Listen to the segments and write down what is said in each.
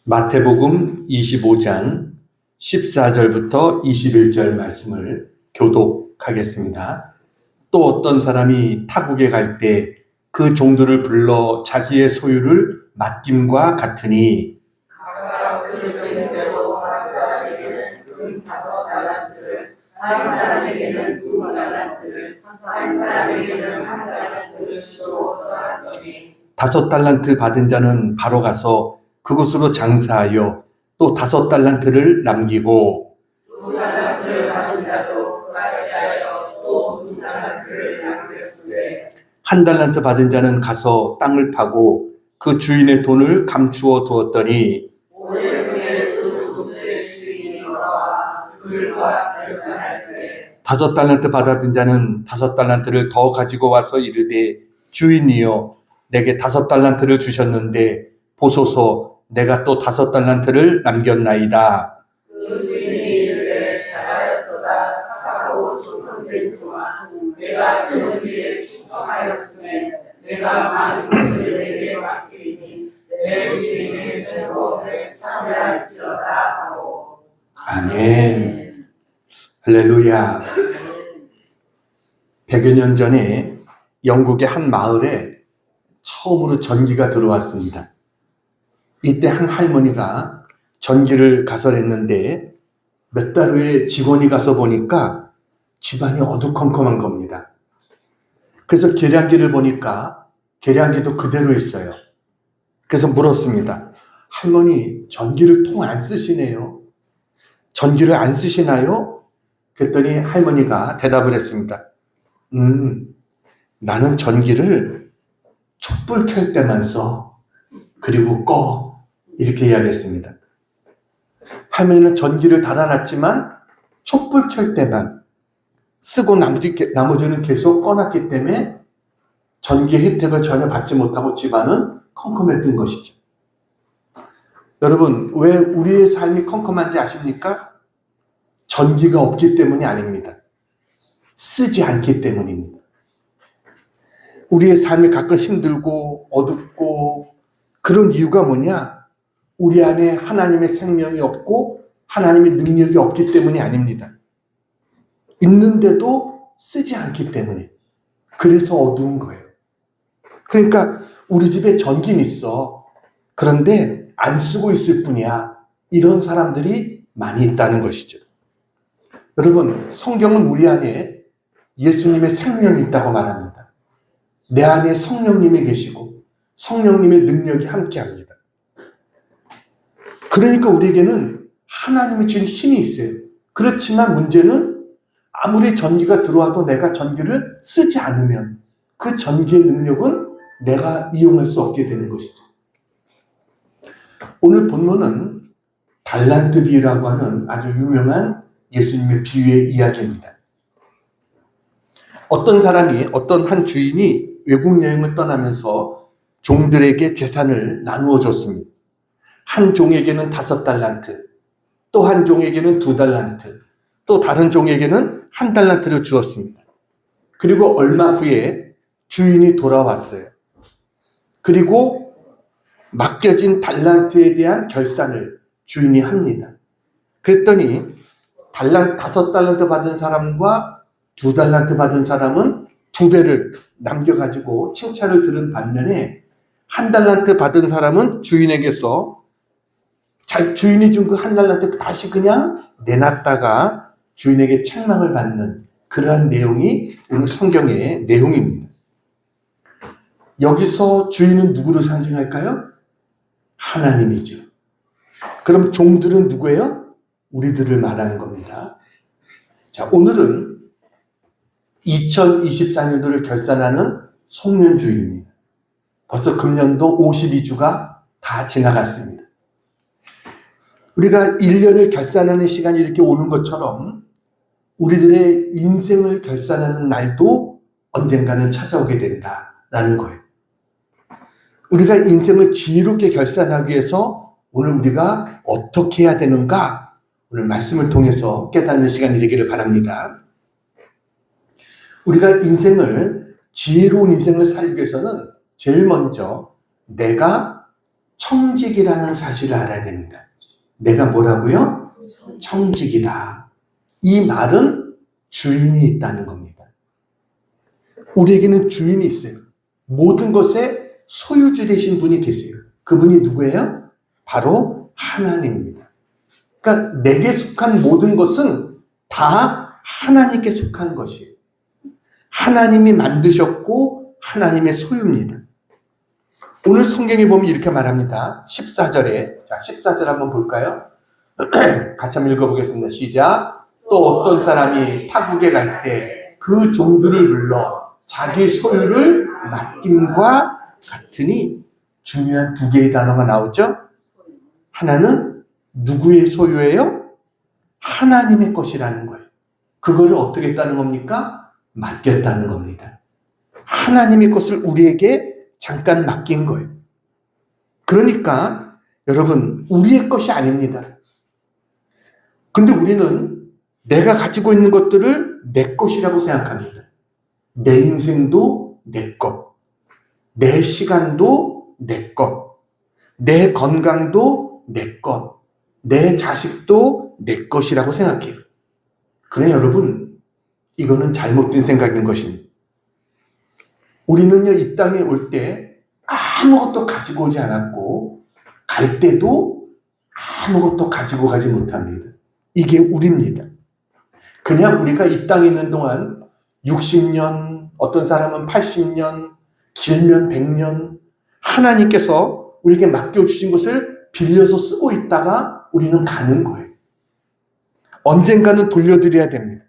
마태복음 25장 14절부터 21절 말씀을 교독하겠습니다. 또 어떤 사람이 타국에 갈 때 그 종들을 불러 자기의 소유를 맡김과 같으니 각각 그 재능대로 한 사람에게는 금 5달란트를, 한 사람에게는 2달란트를, 한 사람에게는 1달란트를 주로 떠났으니 5달란트 받은 자는 바로 가서 그곳으로 장사하여 또 5달란트를 남기고 2달란트를 받은 자도 그같이 하여 또 2달란트를 남겼으되 1달란트 받은 자는 가서 땅을 파고 그 주인의 돈을 감추어 두었더니 오래 후에 그 종들의 주인이 돌아와 그들과 결산할세. 5달란트 받은 자는 5달란트를 더 가지고 와서 이르되 주인이여 내게 5달란트를 주셨는데 보소서 내가 또 5달란트를 남겼나이다. 그 주인이 이르되 잘하였도다. 착하고 충성된 종아, 내가 적은 일에 충성하였으면 내가 많은 것을 내게 맡기니 내 주인의 즐거움을 참여할지어다 하고. 아멘. 할렐루야. 100여 년 전에 영국의 한 마을에 처음으로 전기가 들어왔습니다. 이때 한 할머니가 전기를 가설했는데 몇 달 후에 직원이 가서 보니까 집안이 어두컴컴한 겁니다. 그래서 계량기를 보니까 계량기도 그대로 있어요. 그래서 물었습니다. 할머니, 전기를 통 안 쓰시네요. 전기를 안 쓰시나요? 그랬더니 할머니가 대답을 했습니다. 나는 전기를 촛불 켤 때만 써. 그리고 꺼. 이렇게 이야기했습니다. 할머니는 전기를 달아놨지만 촛불 켤 때만 쓰고 나머지는 계속 꺼놨기 때문에 전기 혜택을 전혀 받지 못하고 집안은 컴컴했던 것이죠. 여러분, 왜 우리의 삶이 컴컴한지 아십니까? 전기가 없기 때문이 아닙니다. 쓰지 않기 때문입니다. 우리의 삶이 가끔 힘들고 어둡고 그런 이유가 뭐냐? 우리 안에 하나님의 생명이 없고 하나님의 능력이 없기 때문이 아닙니다. 있는데도 쓰지 않기 때문에. 그래서 어두운 거예요. 그러니까 우리 집에 전기는 있어. 그런데 안 쓰고 있을 뿐이야. 이런 사람들이 많이 있다는 것이죠. 여러분, 성경은 우리 안에 예수님의 생명이 있다고 말합니다. 내 안에 성령님이 계시고 성령님의 능력이 함께합니다. 그러니까 우리에게는 하나님이 주신 힘이 있어요. 그렇지만 문제는 아무리 전기가 들어와도 내가 전기를 쓰지 않으면 그 전기의 능력은 내가 이용할 수 없게 되는 것이죠. 오늘 본문은 달란트 비유라고 하는 아주 유명한 예수님의 비유의 이야기입니다. 어떤 사람이, 어떤 한 주인이 외국 여행을 떠나면서 종들에게 재산을 나누어 줬습니다. 한 종에게는 5달란트, 또 한 종에게는 2달란트, 또 다른 종에게는 1달란트를 주었습니다. 그리고 얼마 후에 주인이 돌아왔어요. 그리고 맡겨진 달란트에 대한 결산을 주인이 합니다. 그랬더니 5달란트 받은 사람과 2달란트 받은 사람은 2배를 남겨가지고 칭찬을 들은 반면에 1달란트 받은 사람은 주인에게서 주인이 준 그 1달란트 다시 그냥 내놨다가 주인에게 책망을 받는 그러한 내용이 오늘 성경의 내용입니다. 여기서 주인은 누구를 상징할까요? 하나님이죠. 그럼 종들은 누구예요? 우리들을 말하는 겁니다. 자, 오늘은 2024년도를 결산하는 송년주일입니다. 벌써 금년도 52주가 다 지나갔습니다. 우리가 1년을 결산하는 시간이 이렇게 오는 것처럼 우리들의 인생을 결산하는 날도 언젠가는 찾아오게 된다라는 거예요. 우리가 인생을 지혜롭게 결산하기 위해서 오늘 우리가 어떻게 해야 되는가? 오늘 말씀을 통해서 깨닫는 시간이 되기를 바랍니다. 우리가 지혜로운 인생을 살기 위해서는 제일 먼저 내가 청직이라는 사실을 알아야 됩니다. 내가 뭐라고요? 청직이다. 이 말은 주인이 있다는 겁니다. 우리에게는 주인이 있어요. 모든 것의 소유주 되신 분이 계세요. 그분이 누구예요? 바로 하나님입니다. 그러니까 내게 속한 모든 것은 다 하나님께 속한 것이에요. 하나님이 만드셨고 하나님의 소유입니다. 오늘 성경에 보면 이렇게 말합니다. 14절에, 자, 14절 한번 볼까요? 같이 한번 읽어보겠습니다. 시작. 또 어떤 사람이 타국에 갈 때 그 종들을 불러 자기 소유를 맡김과 같으니, 중요한 두 개의 단어가 나오죠. 하나는 누구의 소유예요? 하나님의 것이라는 거예요. 그거를 어떻게 했다는 겁니까? 맡겼다는 겁니다. 하나님의 것을 우리에게 잠깐 맡긴 거예요. 그러니까 여러분, 우리의 것이 아닙니다. 근데 우리는 내가 가지고 있는 것들을 내 것이라고 생각합니다. 내 인생도 내 것, 내 시간도 내 것, 내 건강도 내 것, 내 자식도 내 것이라고 생각해요. 그래 여러분, 이거는 잘못된 생각인 것입니다. 우리는요, 이 땅에 올 때 아무것도 가지고 오지 않았고 갈 때도 아무것도 가지고 가지 못합니다. 이게 우리입니다. 그냥 우리가 이 땅에 있는 동안 60년, 어떤 사람은 80년, 길면 100년 하나님께서 우리에게 맡겨주신 것을 빌려서 쓰고 있다가 우리는 가는 거예요. 언젠가는 돌려드려야 됩니다.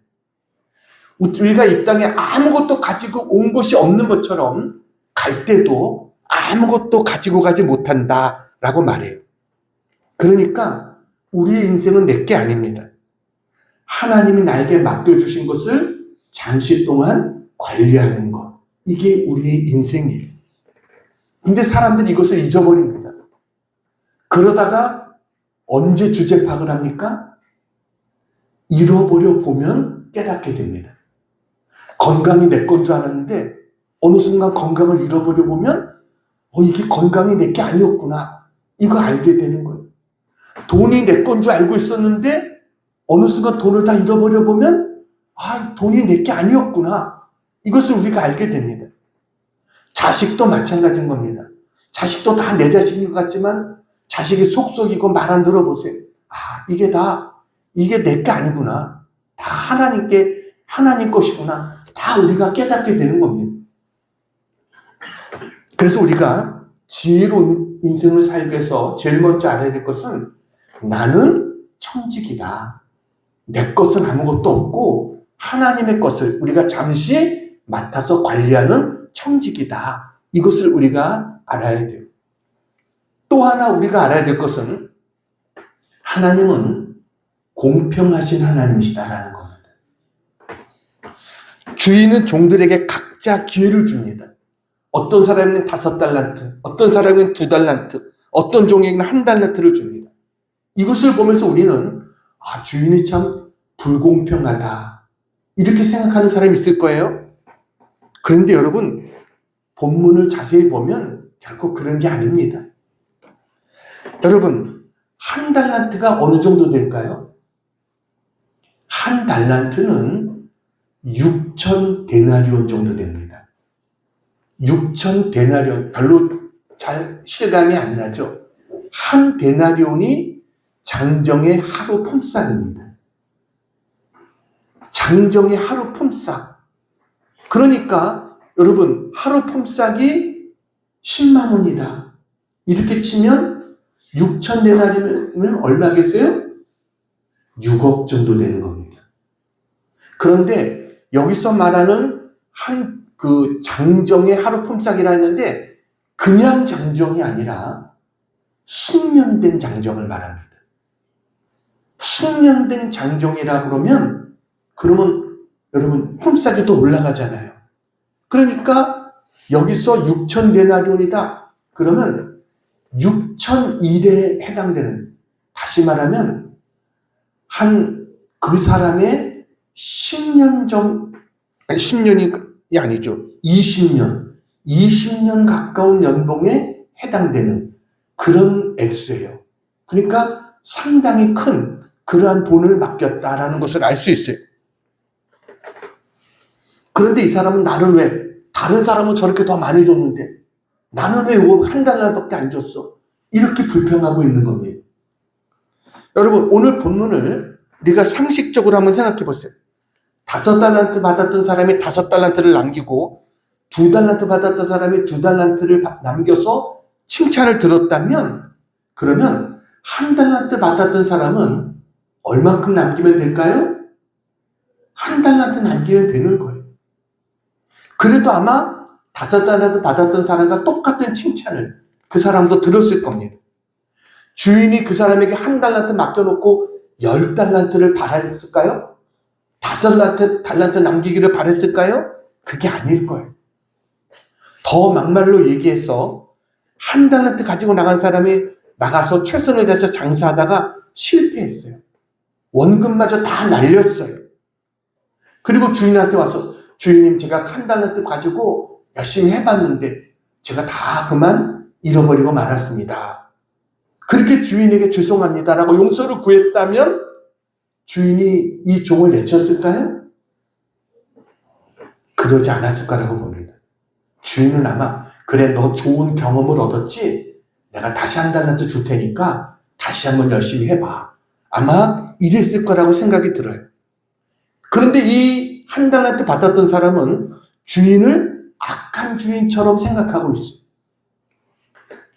우리가 이 땅에 아무것도 가지고 온 것이 없는 것처럼 갈 때도 아무것도 가지고 가지 못한다라고 말해요. 그러니까 우리의 인생은 내게 아닙니다. 하나님이 나에게 맡겨주신 것을 잠시 동안 관리하는 것, 이게 우리의 인생이에요. 근데 사람들이 이것을 잊어버립니다. 그러다가 언제 주제 파악을 합니까? 잃어버려 보면 깨닫게 됩니다. 건강이 내 건 줄 알았는데 어느 순간 건강을 잃어버려 보면 이게 건강이 내 게 아니었구나, 이거 알게 되는 거예요. 돈이 내 건 줄 알고 있었는데 어느 순간 돈을 다 잃어버려 보면 돈이 내 게 아니었구나, 이것을 우리가 알게 됩니다. 자식도 마찬가지인 겁니다. 자식도 다 내 자식인 것 같지만 자식이 속속이고 말 안 들어보세요. 이게 내 게 아니구나, 다 하나님 것이구나, 다 우리가 깨닫게 되는 겁니다. 그래서 우리가 지혜로운 인생을 살기 위해서 제일 먼저 알아야 될 것은 나는 청직이다. 내 것은 아무것도 없고 하나님의 것을 우리가 잠시 맡아서 관리하는 청직이다. 이것을 우리가 알아야 돼요. 또 하나 우리가 알아야 될 것은 하나님은 공평하신 하나님이시다라는 겁니다. 주인은 종들에게 각자 기회를 줍니다. 어떤 사람은 5달란트, 어떤 사람은 2달란트, 어떤 종에게는 1달란트를 줍니다. 이것을 보면서 우리는 주인이 참 불공평하다, 이렇게 생각하는 사람이 있을 거예요. 그런데 여러분, 본문을 자세히 보면 결코 그런 게 아닙니다. 여러분, 1달란트가 어느 정도 될까요? 1달란트는 6,000데나리온 정도 됩니다. 6,000데나리온, 별로 잘 실감이 안 나죠? 한 데나리온이 장정의 하루 품삯입니다. 장정의 하루 품삯. 그러니까 여러분, 하루 품삯이 10만 원이다. 이렇게 치면 6,000데나리온이면 얼마겠어요? 6억 정도 되는 겁니다. 그런데 여기서 말하는 그 장정의 하루 품삯이라 했는데 그냥 장정이 아니라 숙련된 장정을 말합니다. 숙련된 장정이라 그러면 여러분 품삯이 더 올라가잖아요. 그러니까 여기서 6,000데나리온이다. 그러면 6,001에 해당되는, 다시 말하면 그 사람의 10년이 아니죠. 20년 가까운 연봉에 해당되는 그런 액수예요. 그러니까 상당히 큰 그러한 돈을 맡겼다라는 것을 알 수 있어요. 그런데 이 사람은 나를 왜, 다른 사람은 저렇게 더 많이 줬는데 나는 왜 이거 한 달러밖에 안 줬어? 이렇게 불평하고 있는 겁니다. 여러분, 오늘 본문을 우리가 상식적으로 한번 생각해 보세요. 5달란트 받았던 사람이 5달란트를 남기고 2달란트 받았던 사람이 2달란트를 남겨서 칭찬을 들었다면, 그러면 1달란트 받았던 사람은 얼만큼 남기면 될까요? 1달란트 남기면 되는 거예요. 그래도 아마 5달란트 받았던 사람과 똑같은 칭찬을 그 사람도 들었을 겁니다. 주인이 그 사람에게 1달란트 맡겨놓고 10달란트를 바랐을까요? 5달란트 남기기를 바랬을까요? 그게 아닐 거예요. 더 막말로 얘기해서 1달란트 가지고 나간 사람이 나가서 최선을 다해서 장사하다가 실패했어요. 원금마저 다 날렸어요. 그리고 주인한테 와서, 주인님, 제가 1달란트 가지고 열심히 해봤는데 제가 다 그만 잃어버리고 말았습니다. 그렇게 주인에게 죄송합니다라고 용서를 구했다면 주인이 이 종을 내쳤을까요? 그러지 않았을 거라고 봅니다. 주인은 아마, 그래, 너 좋은 경험을 얻었지? 내가 다시 1달란트 줄 테니까 다시 한번 열심히 해봐. 아마 이랬을 거라고 생각이 들어요. 그런데 이 1달란트 받았던 사람은 주인을 악한 주인처럼 생각하고 있어요.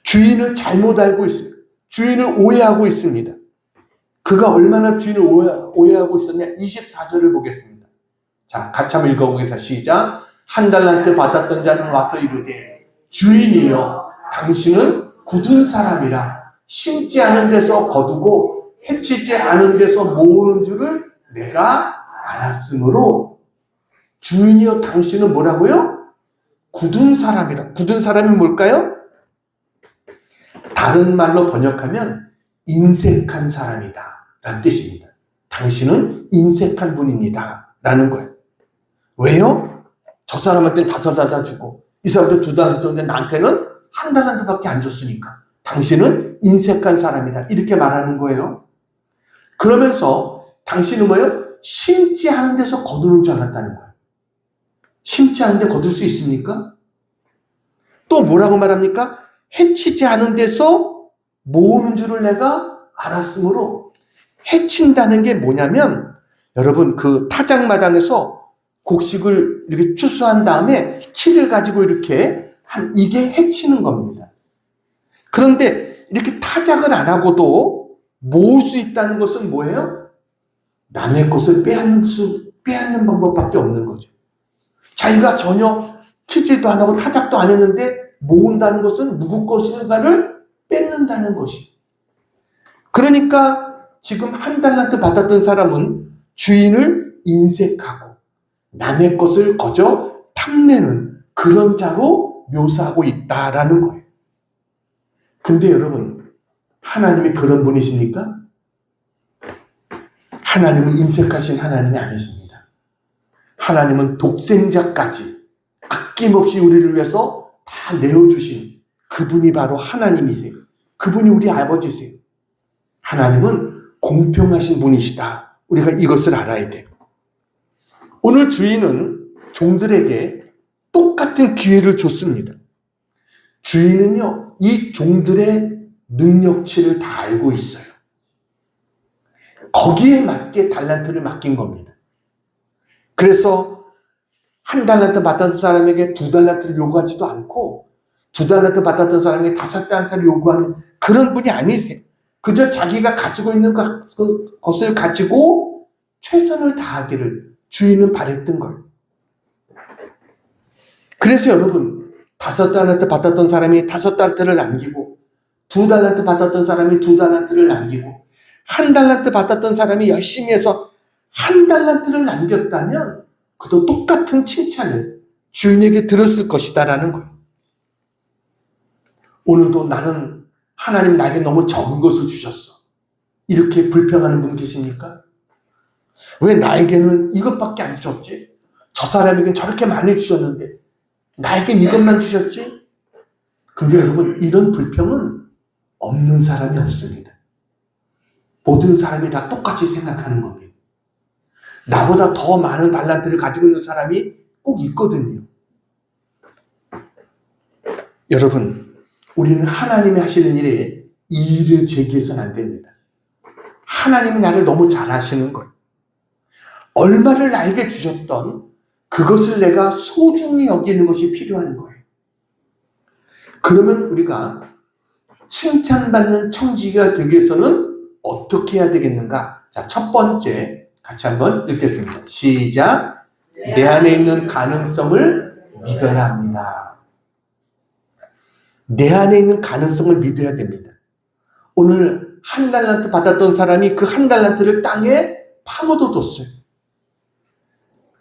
주인을 잘못 알고 있어요. 주인을 오해하고 있습니다. 그가 얼마나 주인을 오해하고 있었냐? 24절을 보겠습니다. 자, 같이 한번 읽어보겠습니다. 시작. 1달란트 받았던 자는 와서 이르되, 주인이여, 당신은 굳은 사람이라 심지 않은 데서 거두고 해치지 않은 데서 모으는 줄을 내가 알았으므로. 주인이여, 당신은 뭐라고요? 굳은 사람이라. 굳은 사람이 뭘까요? 다른 말로 번역하면 인색한 사람이다 라는 뜻입니다. 당신은 인색한 분입니다 라는 거예요. 왜요? 저 사람한테는 5달란트 주고 이 사람한테 2달란트 줬는데 나한테는 1달란트밖에 안 줬으니까 당신은 인색한 사람이다, 이렇게 말하는 거예요. 그러면서 당신은 뭐예요? 심지 않은 데서 거두는 줄 알았다는 거예요. 심지 않은 데 거둘 수 있습니까? 또 뭐라고 말합니까? 해치지 않은 데서 모으는 줄을 내가 알았으므로. 해친다는 게 뭐냐면, 여러분, 그 타작마당에서 곡식을 이렇게 추수한 다음에 키를 가지고 이렇게 이게 해치는 겁니다. 그런데 이렇게 타작을 안 하고도 모을 수 있다는 것은 뭐예요? 남의 것을 빼앗는 방법밖에 없는 거죠. 자기가 전혀 키질도 안 하고 타작도 안 했는데 모은다는 것은 누구 것인가를 뺏는다는 것이. 그러니까 지금 1달란트 받았던 사람은 주인을 인색하고 남의 것을 거저 탐내는 그런 자로 묘사하고 있다라는 거예요. 근데 여러분, 하나님이 그런 분이십니까? 하나님은 인색하신 하나님이 아니십니다. 하나님은 독생자까지 아낌없이 우리를 위해서 다 내어주신 그분이 바로 하나님이세요. 그분이 우리 아버지세요. 하나님은 공평하신 분이시다. 우리가 이것을 알아야 돼요. 오늘 주인은 종들에게 똑같은 기회를 줬습니다. 주인은요, 이 종들의 능력치를 다 알고 있어요. 거기에 맞게 달란트를 맡긴 겁니다. 그래서 1달란트 받았던 사람에게 2달란트를 요구하지도 않고 2달란트 받았던 사람에게 5달란트를 요구하는 그런 분이 아니세요. 그저 자기가 가지고 있는 것을 가지고 최선을 다하기를 주인은 바랬던 거예요. 그래서 여러분, 5달란트 받았던 사람이 5달란트를 남기고 2달란트 받았던 사람이 2달란트를 남기고 1달란트 받았던 사람이 열심히 해서 1달란트를 남겼다면 그도 똑같은 칭찬을 주인에게 들었을 것이다라는 거예요. 오늘도 나는 하나님 나에게 너무 적은 것을 주셨어, 이렇게 불평하는 분 계십니까? 왜 나에게는 이것밖에 안 주셨지? 저 사람에겐 저렇게 많이 주셨는데 나에겐 이것만 주셨지? 근데 여러분, 이런 불평은 없는 사람이 없습니다. 모든 사람이 다 똑같이 생각하는 겁니다. 나보다 더 많은 달란트를 가지고 있는 사람이 꼭 있거든요. 여러분, 우리는 하나님이 하시는 일에 이의를 제기해서는 안 됩니다. 하나님이 나를 너무 잘 아시는 거예요. 얼마를 나에게 주셨던 그것을 내가 소중히 여기는 것이 필요한 거예요. 그러면 우리가 칭찬받는 청지기가 되기 위해서는 어떻게 해야 되겠는가? 자, 첫 번째 같이 한번 읽겠습니다. 시작. 내 안에 있는 가능성을 믿어야 합니다. 내 안에 있는 가능성을 믿어야 됩니다. 오늘 한 달란트 받았던 사람이 그 한 달란트를 땅에 파묻어뒀어요.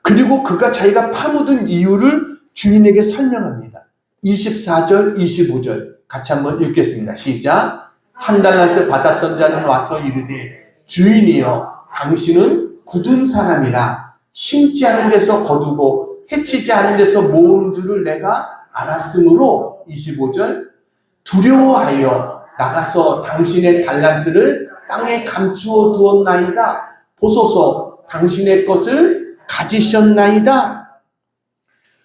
그리고 그가 자기가 파묻은 이유를 주인에게 설명합니다. 24절, 25절 같이 한번 읽겠습니다. 시작. 한 달란트 받았던 자는 와서 이르되 주인이여 당신은 굳은 사람이라 심지 않은 데서 거두고 해치지 않은 데서 모으는 줄을 내가 알았으므로 25절 두려워하여 나가서 당신의 달란트를 땅에 감추어 두었나이다. 보소서 당신의 것을 가지셨나이다.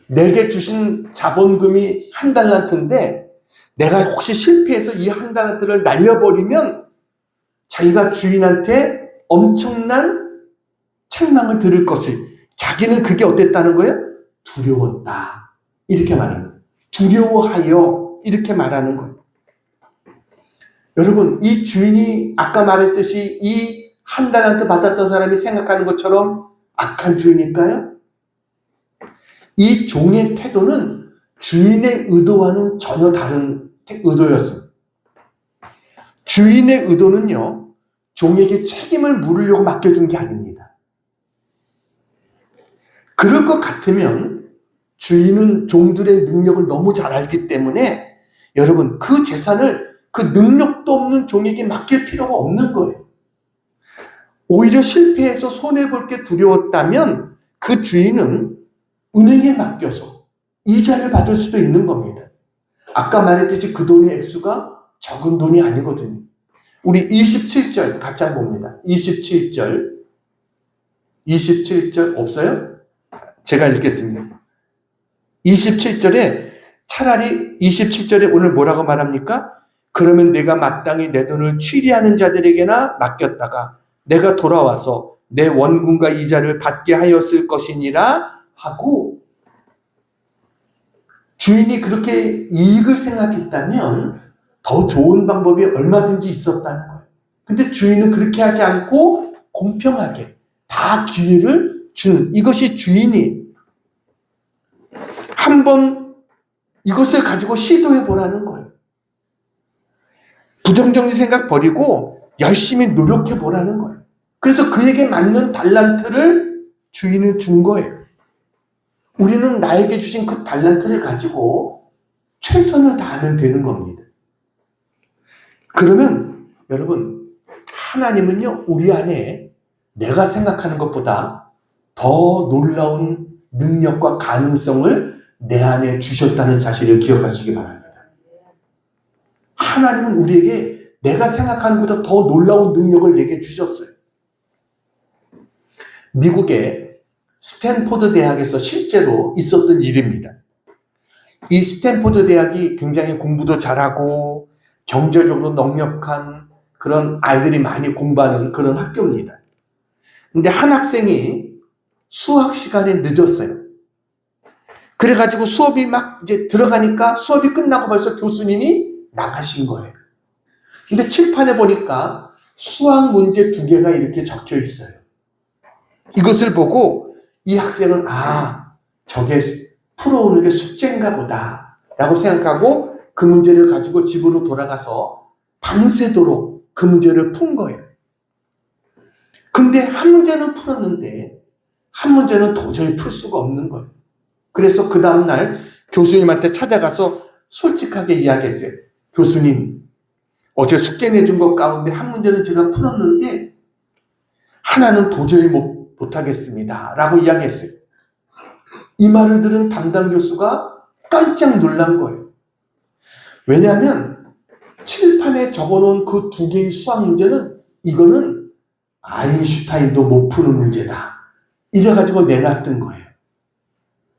내게 주신 자본금이 한 달란트인데 내가 혹시 실패해서 이 한 달란트를 날려버리면 자기가 주인한테 엄청난 책망을 들을 것을, 자기는 그게 어땠다는 거예요? 두려웠다. 이렇게 말합니다. 두려워하여 이렇게 말하는 거예요. 여러분, 이 주인이 아까 말했듯이 이 한 달란트 받았던 사람이 생각하는 것처럼 악한 주인일까요? 이 종의 태도는 주인의 의도와는 전혀 다른 의도였습니다. 주인의 의도는요, 종에게 책임을 물으려고 맡겨준 게 아닙니다. 그럴 것 같으면 주인은 종들의 능력을 너무 잘 알기 때문에 여러분, 그 재산을 그 능력도 없는 종에게 맡길 필요가 없는 거예요. 오히려 실패해서 손해볼 게 두려웠다면 그 주인은 은행에 맡겨서 이자를 받을 수도 있는 겁니다. 아까 말했듯이 그 돈의 액수가 적은 돈이 아니거든요. 우리 27절 같이 한번 봅니다. 27절 없어요? 제가 읽겠습니다. 27절에 차라리 27절에 오늘 뭐라고 말합니까? 그러면 내가 마땅히 내 돈을 취리하는 자들에게나 맡겼다가 내가 돌아와서 내 원금과 이자를 받게 하였을 것이니라 하고, 주인이 그렇게 이익을 생각했다면 더 좋은 방법이 얼마든지 있었다는 거예요. 근데 주인은 그렇게 하지 않고 공평하게 다 기회를 주는, 이것이 주인이 한번 이것을 가지고 시도해 보라는 거예요. 부정적인 생각 버리고 열심히 노력해 보라는 거예요. 그래서 그에게 맞는 달란트를 주인은 준 거예요. 우리는 나에게 주신 그 달란트를 가지고 최선을 다하면 되는 겁니다. 그러면 여러분, 하나님은요, 우리 안에 내가 생각하는 것보다 더 놀라운 능력과 가능성을 내 안에 주셨다는 사실을 기억하시기 바랍니다. 하나님은 우리에게 내가 생각하는 것보다 더 놀라운 능력을 내게 주셨어요. 미국의 스탠포드 대학에서 실제로 있었던 일입니다. 이 스탠포드 대학이 굉장히 공부도 잘하고 경제적으로 넉넉한 그런 아이들이 많이 공부하는 그런 학교입니다. 근데 한 학생이 수학 시간에 늦었어요. 그래가지고 수업이 막 이제 들어가니까 수업이 끝나고 벌써 교수님이 나가신 거예요. 근데 칠판에 보니까 수학 문제 2개가 이렇게 적혀 있어요. 이것을 보고 이 학생은 저게 풀어오는 게 숙제인가 보다 라고 생각하고 그 문제를 가지고 집으로 돌아가서 밤새도록 그 문제를 푼 거예요. 근데 한 문제는 풀었는데 한 문제는 도저히 풀 수가 없는 거예요. 그래서 그 다음날 교수님한테 찾아가서 솔직하게 이야기했어요. 교수님, 어제 숙제 내준 것 가운데 한 문제는 제가 풀었는데 하나는 도저히 못하겠습니다 라고 이야기했어요. 이 말을 들은 담당 교수가 깜짝 놀란 거예요. 왜냐하면 칠판에 적어놓은 그 두 개의 수학 문제는 이거는 아인슈타인도 못 푸는 문제다. 이래가지고 내놨던 거예요.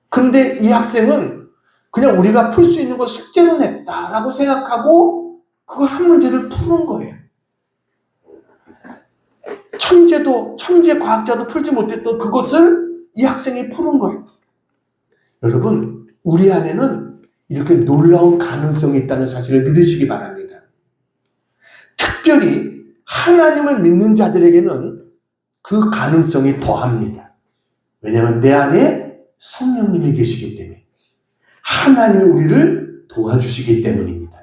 근데 이 학생은 그냥 우리가 풀 수 있는 걸 숙제로 냈다라고 생각하고 그걸 한 문제를 푸는 거예요. 천재 과학자도 풀지 못했던 그것을 이 학생이 푸는 거예요. 여러분, 우리 안에는 이렇게 놀라운 가능성이 있다는 사실을 믿으시기 바랍니다. 특별히 하나님을 믿는 자들에게는 그 가능성이 더합니다. 왜냐하면 내 안에 성령님이 계시기 때문에, 하나님이 우리를 도와주시기 때문입니다.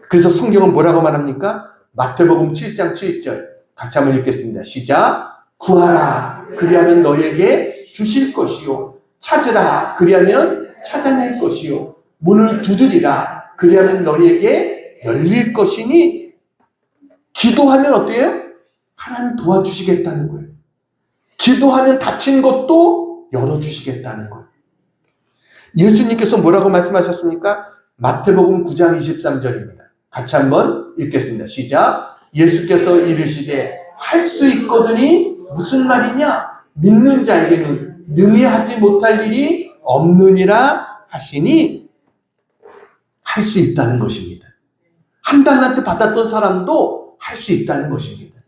그래서 성경은 뭐라고 말합니까? 마태복음 7장 7절 같이 한번 읽겠습니다. 시작. 구하라 그리하면 너에게 주실 것이요, 찾으라 그리하면 찾아낼 것이요, 문을 두드리라 그리하면 너에게 열릴 것이니. 기도하면 어때요? 하나님 도와주시겠다는 거예요. 기도하면 닫힌 것도 열어주시겠다는 거예요. 예수님께서 뭐라고 말씀하셨습니까? 마태복음 9장 23절입니다. 같이 한번 읽겠습니다. 시작. 예수께서 이르시되 할 수 있거든이 무슨 말이냐? 믿는 자에게는 능히 하지 못할 일이 없느니라 하시니, 할 수 있다는 것입니다. 한 달란트 받았던 사람도 할 수 있다는 것입니다.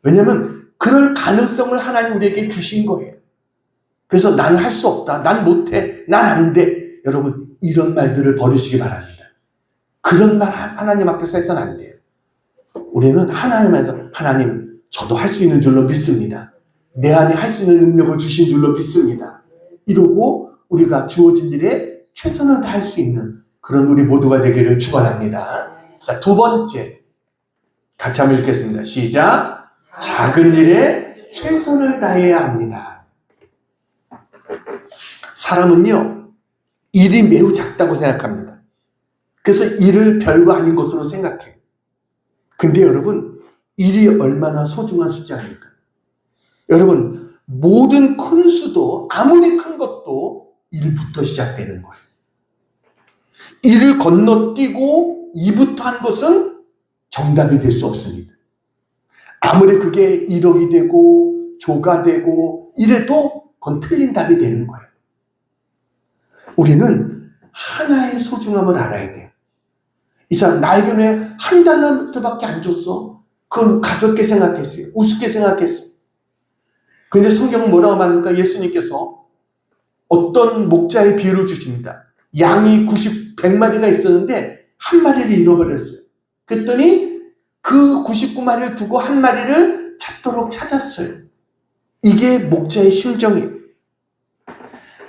왜냐하면 그럴 가능성을 하나님 우리에게 주신 거예요. 그래서 나는 할 수 없다, 난 못해, 난 안 돼. 여러분, 이런 말들을 버리시기 바랍니다. 그런 말 하나님 앞에서 해서는 안 돼요. 우리는 하나님에서, 하나님 저도 할 수 있는 줄로 믿습니다. 내 안에 할 수 있는 능력을 주신 줄로 믿습니다. 이러고 우리가 주어진 일에 최선을 다할 수 있는 그런 우리 모두가 되기를 축원합니다. 자, 두 번째 같이 한번 읽겠습니다. 시작. 작은 일에 최선을 다해야 합니다. 사람은요, 일이 매우 작다고 생각합니다. 그래서 일을 별거 아닌 것으로 생각해요. 근데 여러분, 일이 얼마나 소중한 숫자입니까? 여러분, 모든 큰 수도, 아무리 큰 것도 일부터 시작되는 거예요. 일을 건너뛰고 이부터 한 것은 정답이 될 수 없습니다. 아무리 그게 1억이 되고 조가 되고 이래도 그건 틀린 답이 되는 거예요. 우리는 하나의 소중함을 알아야 돼요. 이 사람 나에게 왜 한 달러밖에 안 줬어? 그건 가볍게 생각했어요. 우습게 생각했어요. 근데 성경은 뭐라고 말합니까? 예수님께서 어떤 목자의 비유를 주십니다. 양이 100마리가 있었는데 한 마리를 잃어버렸어요. 그랬더니 그 99마리를 두고 한 마리를 찾도록 찾았어요. 이게 목자의 심정이에요.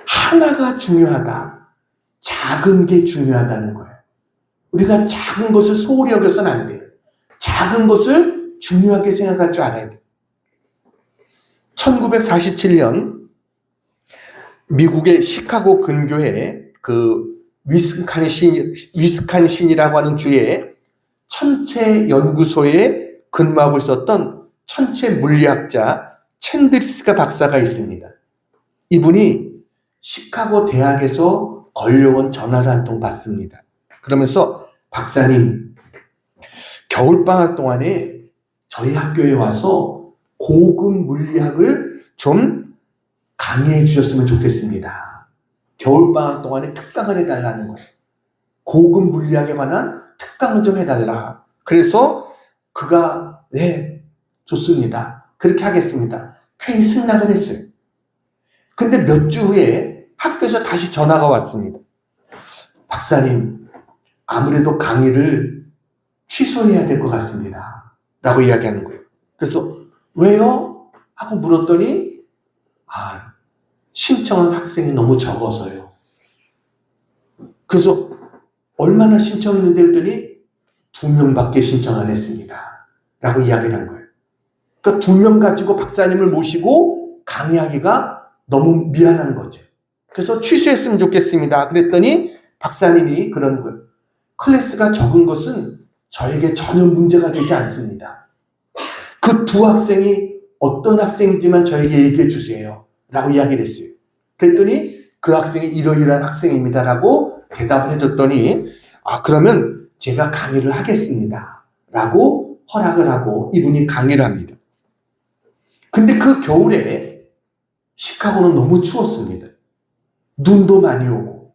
하나가 중요하다. 작은 게 중요하다는 거예요. 우리가 작은 것을 소홀히 여겨서는 안 돼요. 작은 것을 중요하게 생각할 줄 알아야 돼요. 1947년 미국의 시카고 근교에 그 위스칸신이라고 하는 주에 천체 연구소에 근무하고 있었던 천체 물리학자 챈드리스 박사가 있습니다. 이분이 시카고 대학에서 걸려온 전화를 한 통 받습니다. 그러면서 박사님, 겨울방학 동안에 저희 학교에 와서 고급 물리학을 좀 강의해 주셨으면 좋겠습니다. 겨울방학 동안에 특강을 해달라는 거예요. 고급 물리학에 관한 특강을 좀 해달라. 그래서 그가 네, 좋습니다. 그렇게 하겠습니다. 괜히 승낙을 했어요. 근데 몇 주 후에 학교에서 다시 전화가 왔습니다. 박사님, 아무래도 강의를 취소해야 될 것 같습니다. 라고 이야기하는 거예요. 그래서 왜요? 하고 물었더니 신청한 학생이 너무 적어서요. 그래서 얼마나 신청했는데 했더니 2명밖에 신청 안 했습니다. 라고 이야기를 한 거예요. 그러니까 2명 가지고 박사님을 모시고 강의하기가 너무 미안한 거죠. 그래서 취소했으면 좋겠습니다. 그랬더니 박사님이 그러는 거예요. 클래스가 적은 것은 저에게 전혀 문제가 되지 않습니다. 그 두 학생이 어떤 학생이지만 저에게 얘기해 주세요. 라고 이야기를 했어요. 그랬더니 그 학생이 이러이러한 학생입니다. 라고 대답을 해줬더니 그러면 제가 강의를 하겠습니다. 라고 허락을 하고 이분이 강의를 합니다. 근데 그 겨울에 시카고는 너무 추웠습니다. 눈도 많이 오고.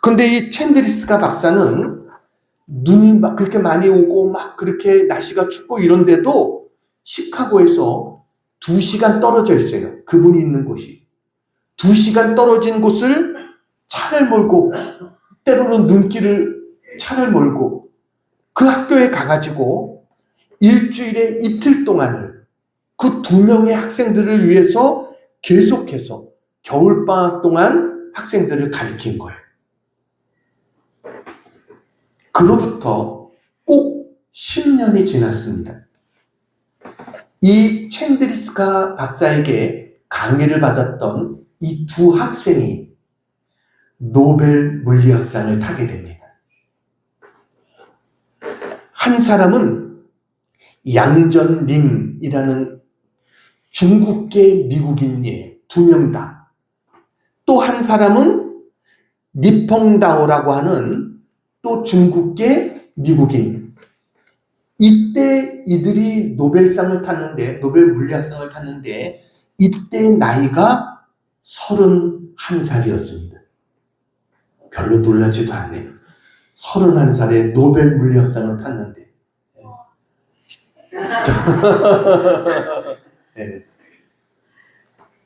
근데 이 챈드리스가 박사는 눈이 막 그렇게 많이 오고 막 그렇게 날씨가 춥고 이런데도 시카고에서 2시간 떨어져 있어요. 그분이 있는 곳이. 2시간 떨어진 곳을 차를 몰고, 때로는 눈길을 차를 몰고 그 학교에 가가지고 일주일에 이틀 동안을 그 2명의 학생들을 위해서 계속해서 겨울방학 동안 학생들을 가르친 거예요. 그로부터 꼭 10년이 지났습니다. 이 챈드리스가 박사에게 강의를 받았던 이 2 학생이 노벨 물리학상을 타게 됩니다. 한 사람은 양전링이라는 중국계 미국인이에요. 2명 다. 또 한 사람은 니펑다오라고 하는 또 중국계 미국인. 이때 이들이 노벨상을 탔는데, 노벨 물리학상을 탔는데 이때 나이가 31살이었습니다. 별로 놀라지도 않네요. 31살에 노벨 물리학상을 탔는데. 네.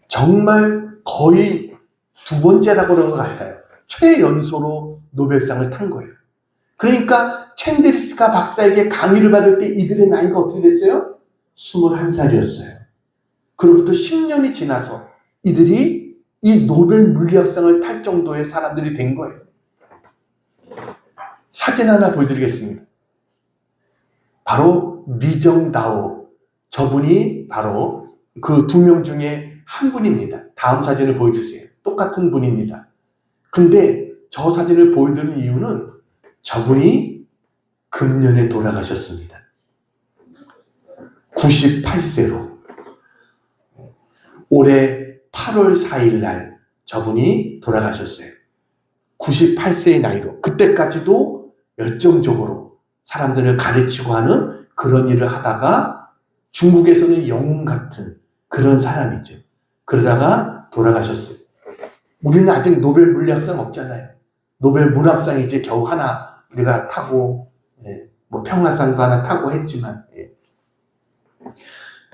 정말 거의 2번째라고 그런 것 같아요. 최연소로 노벨상을 탄 거예요. 그러니까 챈드리스가 박사에게 강의를 받을 때 이들의 나이가 어떻게 됐어요? 21살이었어요. 그로부터 10년이 지나서 이들이 이 노벨 물리학상을 탈 정도의 사람들이 된 거예요. 사진 하나 보여드리겠습니다. 바로 리정다오. 저분이 바로 그 2명 중에 한 분입니다. 다음 사진을 보여주세요. 똑같은 분입니다. 근데 저 사진을 보여드리는 이유는 저분이 금년에 돌아가셨습니다. 98세로. 올해 8월 4일 날 저분이 돌아가셨어요. 98세의 나이로. 그때까지도 열정적으로 사람들을 가르치고 하는 그런 일을 하다가 중국에서는 영웅 같은 그런 사람이죠. 그러다가 돌아가셨어요. 우리는 아직 노벨 물리학상 없잖아요. 노벨 물학상 이제 겨우 하나 우리가 타고, 뭐 평화상도 하나 타고 했지만,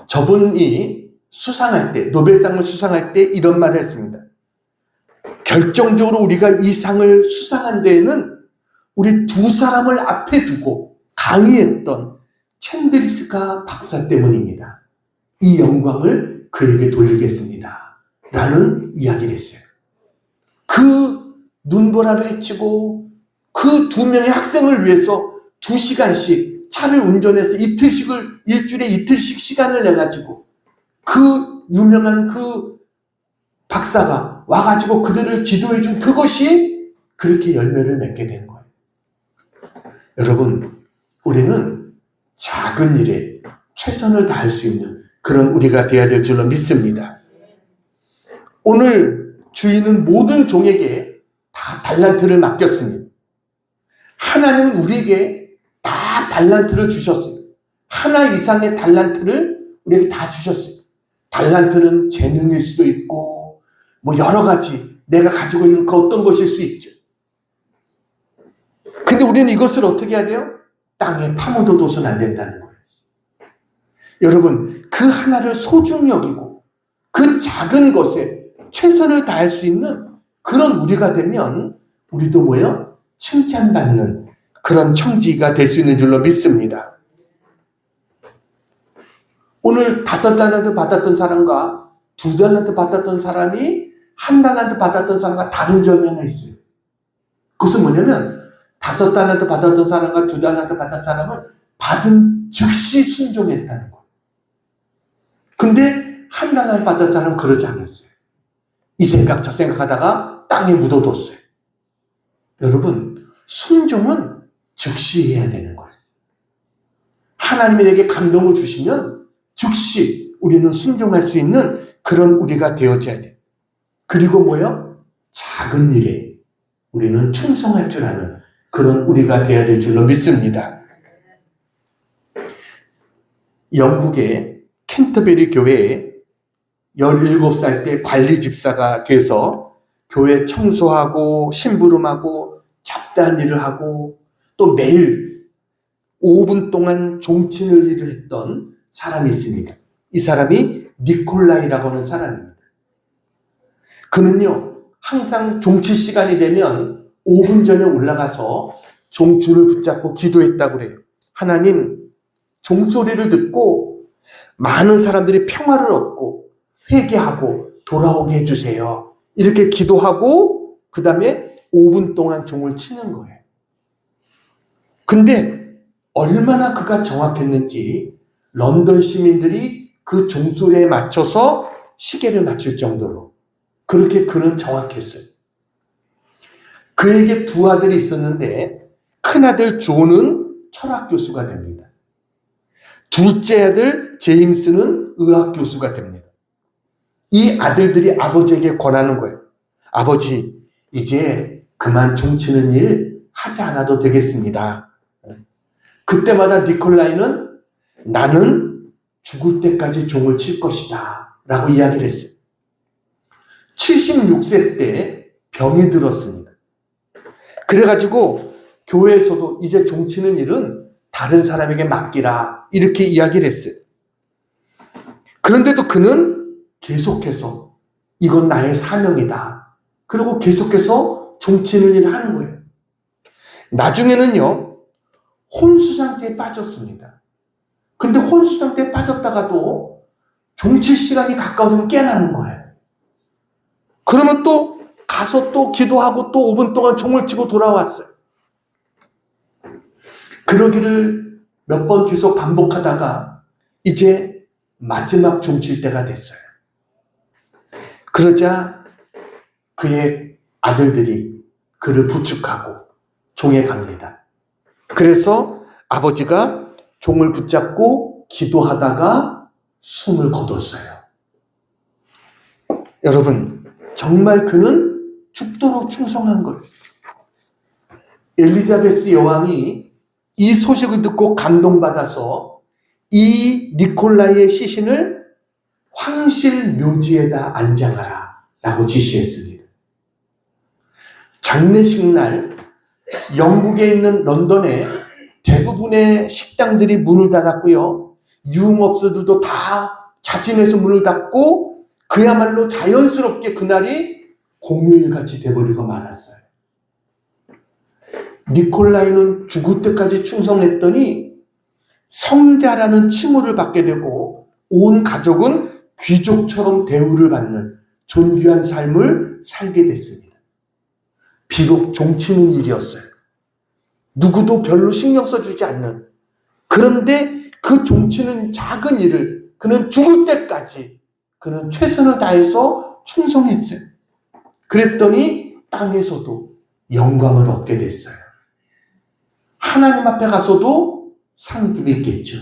저분이 수상할 때, 노벨상을 수상할 때 이런 말을 했습니다. 결정적으로 우리가 이 상을 수상한 데에는 우리 2 사람을 앞에 두고 강의했던 챈드리스가 박사 때문입니다. 이 영광을 그에게 돌리겠습니다. 라는 이야기를 했어요. 그 눈보라를 헤치고 그 2명의 학생을 위해서 2시간씩 차를 운전해서 일주일에 이틀씩 시간을 내가지고 그 유명한 그 박사가 와가지고 그들을 지도해준 그것이 그렇게 열매를 맺게 된 거예요. 여러분, 우리는 작은 일에 최선을 다할 수 있는 그런 우리가 되어야 될 줄로 믿습니다. 오늘 주인은 모든 종에게 다 달란트를 맡겼습니다. 하나님은 우리에게 다 달란트를 주셨어요. 하나 이상의 달란트를 우리에게 다 주셨어요. 달란트는 재능일 수도 있고 뭐 여러 가지 내가 가지고 있는 그 어떤 것일 수 있죠. 근데 우리는 이것을 어떻게 해야 돼요? 땅에 파묻어둬서는 안 된다는 거예요. 여러분, 그 하나를 소중히 여기고 그 작은 것에 최선을 다할 수 있는 그런 우리가 되면 우리도 뭐예요? 칭찬받는 그런 청지기가 될 수 있는 줄로 믿습니다. 오늘 5달란트 받았던 사람과 2달란트 받았던 사람이 1달란트 받았던 사람과 다른 점이 하나 있어요. 그것은 뭐냐면 5달란트 받았던 사람과 2달란트 받은 사람은 받은 즉시 순종했다는 거예요. 근데 1달란트 받은 사람은 그러지 않았어요. 이 생각 저 생각하다가 땅에 묻어뒀어요. 여러분, 순종은 즉시 해야 되는 거예요. 하나님이 내게 감동을 주시면 즉시 우리는 순종할 수 있는 그런 우리가 되어져야 돼요. 그리고 뭐요? 작은 일에 우리는 충성할 줄 아는 그런 우리가 되어야 될 줄로 믿습니다. 영국의 캔터베리 교회에 17살 때 관리 집사가 돼서 교회 청소하고 심부름하고 잡다한 일을 하고 또 매일 5분 동안 종치는 일을 했던 사람이 있습니다. 이 사람이 니콜라이라고 하는 사람입니다. 그는요, 항상 종칠 시간이 되면 5분 전에 올라가서 종줄을 붙잡고 기도했다고 그래요. 하나님, 종소리를 듣고 많은 사람들이 평화를 얻고 회개하고 돌아오게 해주세요. 이렇게 기도하고 그 다음에 5분 동안 종을 치는 거예요. 근데 얼마나 그가 정확했는지 런던 시민들이 그 종소리에 맞춰서 시계를 맞출 정도로 그렇게 그는 정확했어요. 그에게 두 아들이 있었는데 큰아들 존은 철학 교수가 됩니다. 둘째 아들 제임스는 의학 교수가 됩니다. 이 아들들이 아버지에게 권하는 거예요. 아버지, 이제 그만 종치는 일 하지 않아도 되겠습니다. 그때마다 니콜라이는 나는 죽을 때까지 종을 칠 것이다 라고 이야기를 했어요. 76세 때 병이 들었습니다. 그래가지고 교회에서도 이제 종치는 일은 다른 사람에게 맡기라 이렇게 이야기를 했어요. 그런데도 그는 계속해서 이건 나의 사명이다. 그리고 계속해서 종치는 일을 하는 거예요. 나중에는요, 혼수 상태에 빠졌습니다. 근데 혼수 상태에 빠졌다가도 종칠 시간이 가까워지면 깨나는 거예요. 그러면 또 가서 또 기도하고 또 5분 동안 종을 치고 돌아왔어요. 그러기를 몇 번 계속 반복하다가 이제 마지막 종칠 때가 됐어요. 그러자 그의 아들들이 그를 부축하고 종에 갑니다. 그래서 아버지가 종을 붙잡고 기도하다가 숨을 거뒀어요. 여러분, 정말 그는 죽도록 충성한 거예요. 엘리자베스 여왕이 이 소식을 듣고 감동받아서 이 니콜라이의 시신을 황실 묘지에다 안장하라 라고 지시했습니다. 장례식 날 영국에 있는 런던에 대부분의 식당들이 문을 닫았고요. 유흥업소들도 다 자진해서 문을 닫고 그야말로 자연스럽게 그날이 공휴일같이 돼버리고 말았어요. 니콜라이는 죽을 때까지 충성했더니 성자라는 칭호를 받게 되고 온 가족은 귀족처럼 대우를 받는 존귀한 삶을 살게 됐습니다. 비록 종치는 일이었어요. 누구도 별로 신경 써주지 않는. 그런데 그 종치는 작은 일을 그는 죽을 때까지 그는 최선을 다해서 충성했어요. 그랬더니 땅에서도 영광을 얻게 됐어요. 하나님 앞에 가서도 상급이 있겠죠.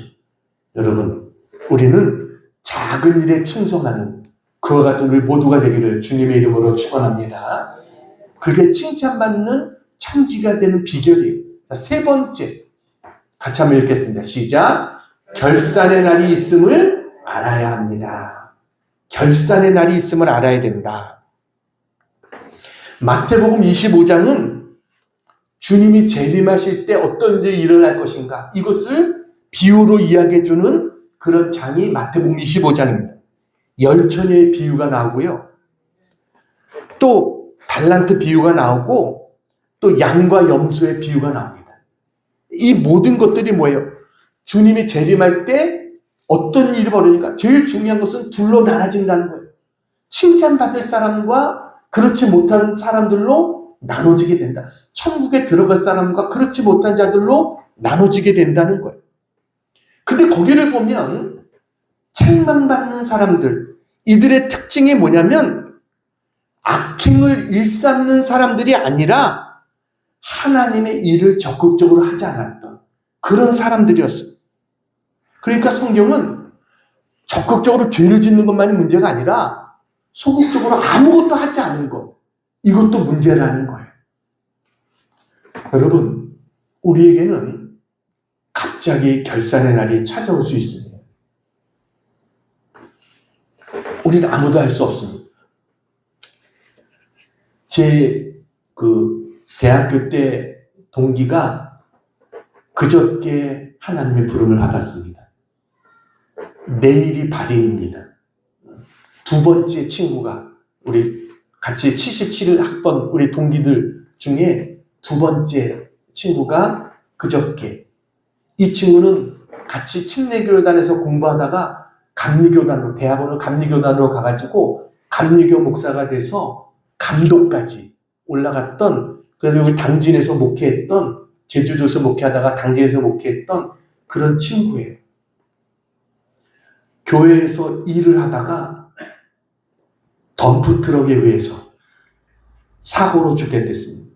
여러분, 우리는 작은 일에 충성하는 그와 같은 우리 모두가 되기를 주님의 이름으로 축원합니다. 그게 칭찬받는 청지가 되는 비결이에요. 세 번째, 같이 한번 읽겠습니다. 시작. 결산의 날이 있음을 알아야 합니다. 결산의 날이 있음을 알아야 된다. 마태복음 25장은 주님이 재림하실 때 어떤 일이 일어날 것인가, 이것을 비유로 이야기해주는 그런 장이 마태복음 25장입니다. 열처녀의 비유가 나오고요. 또 달란트 비유가 나오고 또 양과 염소의 비유가 나옵니다. 이 모든 것들이 뭐예요? 주님이 재림할 때 어떤 일이 벌어질까? 제일 중요한 것은 둘로 나눠진다는 거예요. 칭찬받을 사람과 그렇지 못한 사람들로 나눠지게 된다. 천국에 들어갈 사람과 그렇지 못한 자들로 나눠지게 된다는 거예요. 근데 거기를 보면 책망받는 사람들, 이들의 특징이 뭐냐면 악행을 일삼는 사람들이 아니라 하나님의 일을 적극적으로 하지 않았던 그런 사람들이었어요. 그러니까 성경은 적극적으로 죄를 짓는 것만이 문제가 아니라 소극적으로 아무것도 하지 않는 것, 이것도 문제라는 거예요. 여러분, 우리에게는 갑자기 결산의 날이 찾아올 수 있습니다. 우리는 아무도 알 수 없습니다. 제 대학교 때 동기가 그저께 하나님의 부름을 받았습니다. 내일이 발인입니다. 두 번째 친구가 우리 같이 77학번 우리 동기들 중에 두 번째 친구가 그저께, 이 친구는 같이 침례교단에서 공부하다가 감리교단으로, 대학원을 감리교단으로 가가지고 감리교 목사가 돼서 감독까지 올라갔던, 그래서 여기 당진에서 목회했던, 제주도에서 목회하다가 당진에서 목회했던 그런 친구예요. 교회에서 일을 하다가 덤프트럭에 의해서 사고로 죽게 됐습니다.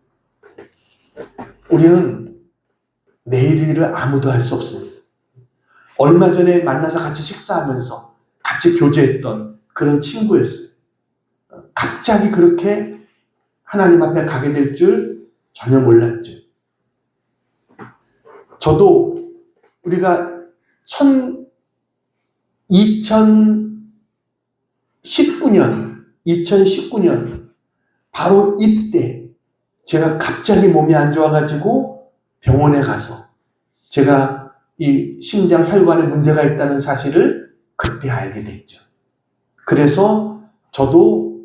우리는 내일 일을 아무도 알 수 없습니다. 얼마 전에 만나서 같이 식사하면서 같이 교제했던 그런 친구였어요. 갑자기 그렇게 하나님 앞에 가게 될 줄 전혀 몰랐죠. 저도 우리가 2019년 바로 이때 제가 갑자기 몸이 안 좋아가지고 병원에 가서 제가 이 심장 혈관에 문제가 있다는 사실을 그때 알게 됐죠. 그래서 저도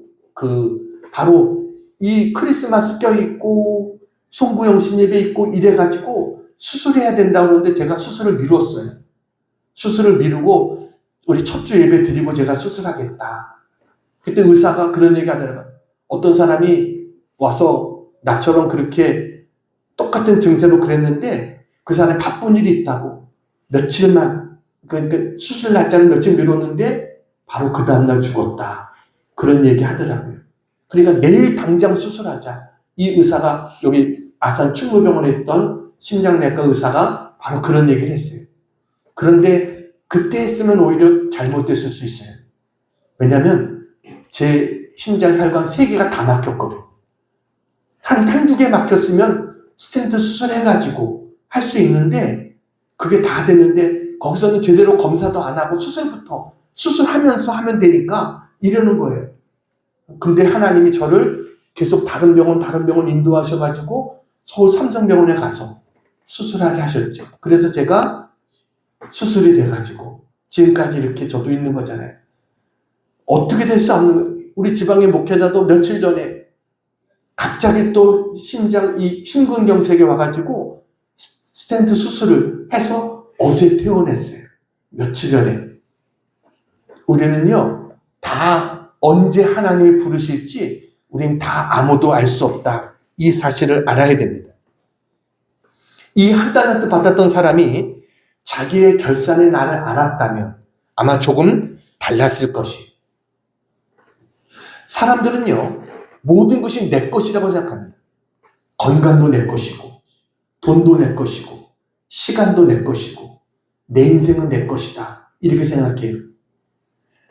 바로 이 크리스마스 껴있고 송구영신 예배 있고 이래가지고 수술해야 된다고 그러는데 제가 수술을 미뤘어요. 수술을 미루고 우리 첫 주 예배 드리고 제가 수술하겠다. 그때 의사가 그런 얘기 하더라고요. 어떤 사람이 와서 나처럼 그렇게 똑같은 증세로 그랬는데 그 사람이 바쁜 일이 있다고 며칠만, 그러니까 수술 날짜를 며칠 미뤘는데 바로 그 다음날 죽었다. 그런 얘기 하더라고요. 그러니까 내일 당장 수술하자. 이 의사가 여기 아산 충무병원에 있던 심장내과 의사가 바로 그런 얘기를 했어요. 그런데 그때 했으면 오히려 잘못됐을 수 있어요. 왜냐면 제 심장 혈관 3개가 다 막혔거든요. 한두 개 막혔으면 스텐트 수술해가지고 할 수 있는데 그게 다 됐는데 거기서는 제대로 검사도 안 하고 수술부터 수술하면서 하면 되니까 이러는 거예요. 근데 하나님이 저를 계속 다른 병원 인도하셔가지고 서울 삼성병원에 가서 수술하게 하셨죠. 그래서 제가 수술이 돼가지고 지금까지 이렇게 저도 있는 거잖아요. 어떻게 될 수 없는 거예요. 우리 지방의 목회자도 며칠 전에 갑자기 또 심근경색이 와가지고 스텐트 수술을 해서 어제 퇴원했어요. 며칠 전에. 우리는요, 다 언제 하나님이 부르실지 우린 다 아무도 알 수 없다. 이 사실을 알아야 됩니다. 이 한 달란트 받았던 사람이 자기의 결산의 날을 알았다면 아마 조금 달랐을 것이. 사람들은요, 모든 것이 내 것이라고 생각합니다. 건강도 내 것이고, 돈도 내 것이고, 시간도 내 것이고, 내 인생은 내 것이다. 이렇게 생각해요.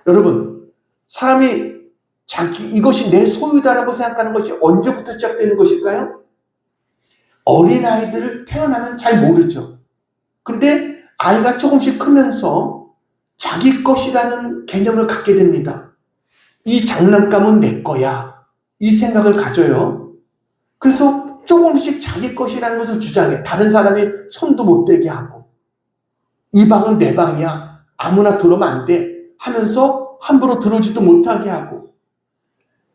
여러분, 사람이 이것이 내 소유다라고 생각하는 것이 언제부터 시작되는 것일까요? 어린아이들을 태어나면 잘 모르죠. 근데 아이가 조금씩 크면서 자기 것이라는 개념을 갖게 됩니다. 이 장난감은 내 거야. 이 생각을 가져요. 그래서 조금씩 자기 것이라는 것을 주장해. 다른 사람이 손도 못 대게 하고, 이 방은 내 방이야. 아무나 들어오면 안 돼. 하면서 함부로 들어오지도 못하게 하고,